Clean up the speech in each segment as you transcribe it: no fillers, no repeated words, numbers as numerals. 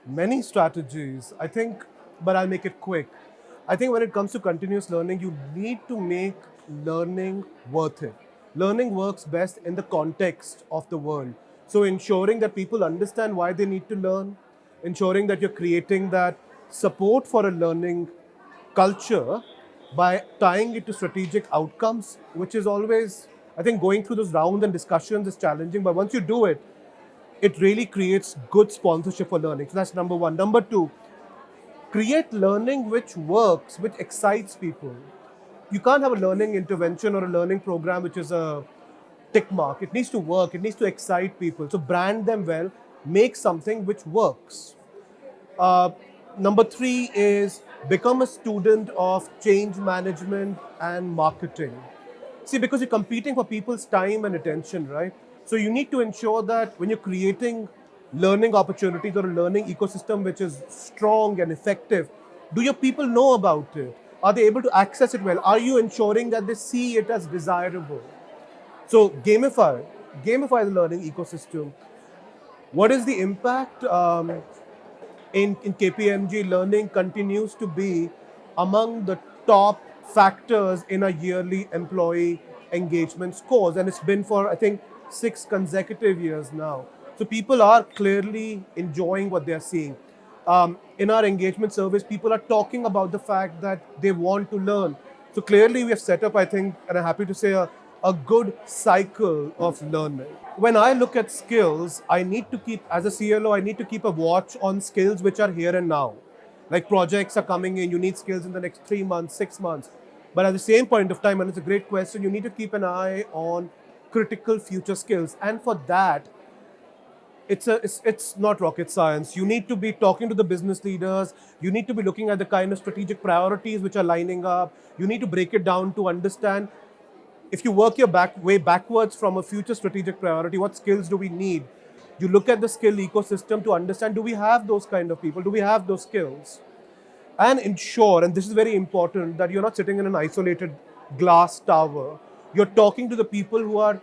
Many strategies, I think, but I'll make it quick. I think when it comes to continuous learning, you need to make learning worth it. Learning works best in the context of the world. So, ensuring that people understand why they need to learn, ensuring that you're creating that support for a learning culture by tying it to strategic outcomes, which is always, I think, going through those rounds and discussions is challenging. But once you do it, it really creates good sponsorship for learning. So that's number one. Number two, create learning which works, which excites people. You can't have a learning intervention or a learning program which is a tick mark. It needs to work, it needs to excite people. So brand them well, make something which works. Uh, Number three is become a student of change management and marketing. See, because you're competing for people's time and attention, right? So you need to ensure that when you're creating learning opportunities or a learning ecosystem which is strong and effective, do your people know about it? Are they able to access it well? Are you ensuring that they see it as desirable? So gamify the learning ecosystem. What is the impact? In KPMG, learning continues to be among the top factors in a yearly employee engagement scores. And it's been for, I think, 6 consecutive years now. So people are clearly enjoying what they're seeing. In our engagement surveys, people are talking about the fact that they want to learn. So clearly, we have set up, I think, and I'm happy to say, a good cycle of learning. When I look at skills, I need to keep, as a CLO, I need to keep a watch on skills which are here and now. Like projects are coming in, you need skills in the next 3 months, 6 months. But at the same point of time, and it's a great question, you need to keep an eye on critical future skills. And for that, it's not rocket science. You need to be talking to the business leaders. You need to be looking at the kind of strategic priorities which are lining up. You need to break it down to understand, if you work your way backwards from a future strategic priority, what skills do we need? You look at the skill ecosystem to understand, do we have those kind of people? Do we have those skills? And ensure, and this is very important, that you're not sitting in an isolated glass tower. You're talking to the people who are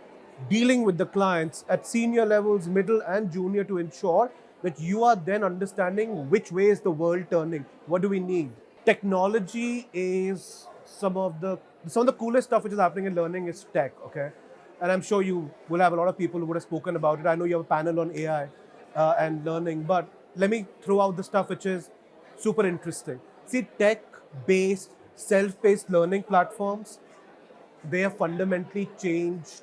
dealing with the clients at senior levels, middle and junior, to ensure that you are then understanding which way is the world turning. What do we need? Technology is some of the coolest stuff which is happening in learning is tech, okay? And I'm sure you will have a lot of people who would have spoken about it. I know you have a panel on AI and learning, but let me throw out the stuff which is super interesting. See, tech-based, self-paced learning platforms, they have fundamentally changed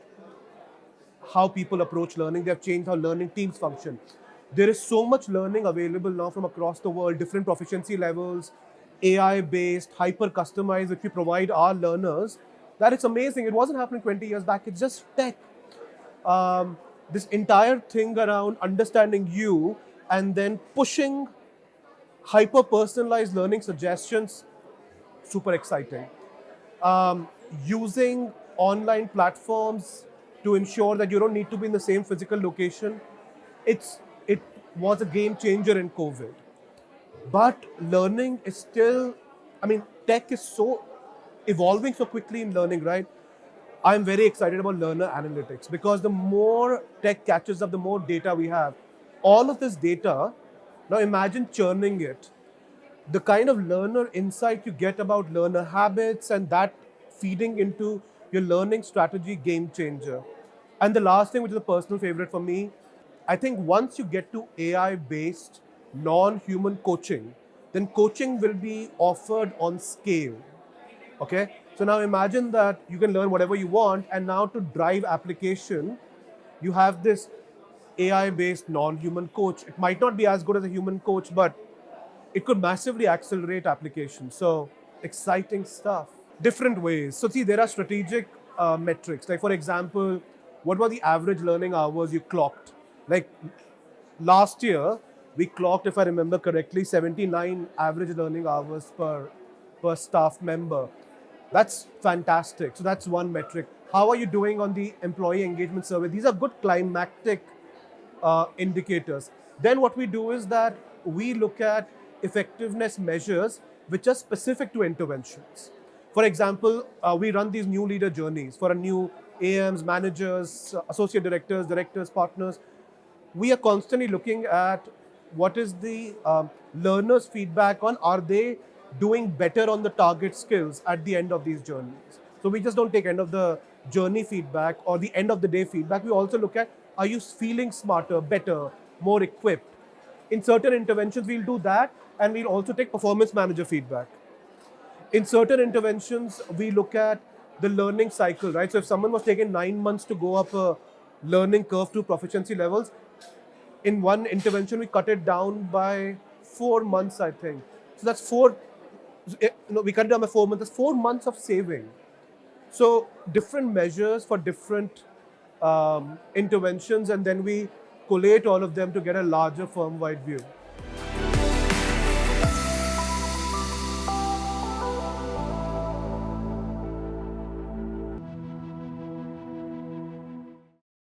how people approach learning. They have changed how learning teams function. There is so much learning available now from across the world, different proficiency levels, AI-based, hyper-customized, which we provide our learners, that it's amazing. It wasn't happening 20 years back. It's just tech. This entire thing around understanding you and then pushing hyper-personalized learning suggestions, super exciting. Using online platforms to ensure that you don't need to be in the same physical location. It was a game changer in COVID. But learning is still, I mean, tech is so evolving so quickly in learning, right? I'm very excited about learner analytics because the more tech catches up, the more data we have. All of this data, now imagine churning it. The kind of learner insight you get about learner habits and that feeding into your learning strategy, game changer. And the last thing, which is a personal favorite for me, I think once you get to AI based non human coaching, then coaching will be offered on scale. Okay? So now imagine that you can learn whatever you want, and now to drive application, you have this AI based non human coach. It might not be as good as a human coach, but it could massively accelerate application. So exciting stuff. Different ways. So see, there are strategic metrics. Like for example, what were the average learning hours you clocked? Like last year, we clocked, if I remember correctly, 79 average learning hours per staff member. That's fantastic. So that's one metric. How are you doing on the employee engagement survey? These are good climactic indicators. Then what we do is that we look at effectiveness measures which are specific to interventions. For example, we run these new leader journeys for a new AMs, managers, associate directors, partners. We are constantly looking at what is the learner's feedback on, are they doing better on the target skills at the end of these journeys. So we just don't take end of the journey feedback or the end of the day feedback. We also look at, are you feeling smarter, better, more equipped? In certain interventions, we'll do that, and we'll also take performance manager feedback. In certain interventions, we look at the learning cycle, right? So if someone was taking 9 months to go up a learning curve to proficiency levels, in one intervention, we cut it down by 4 months, I think. So that's we cut it down by 4 months. That's 4 months of saving. So different measures for different interventions, and then we collate all of them to get a larger firm-wide view.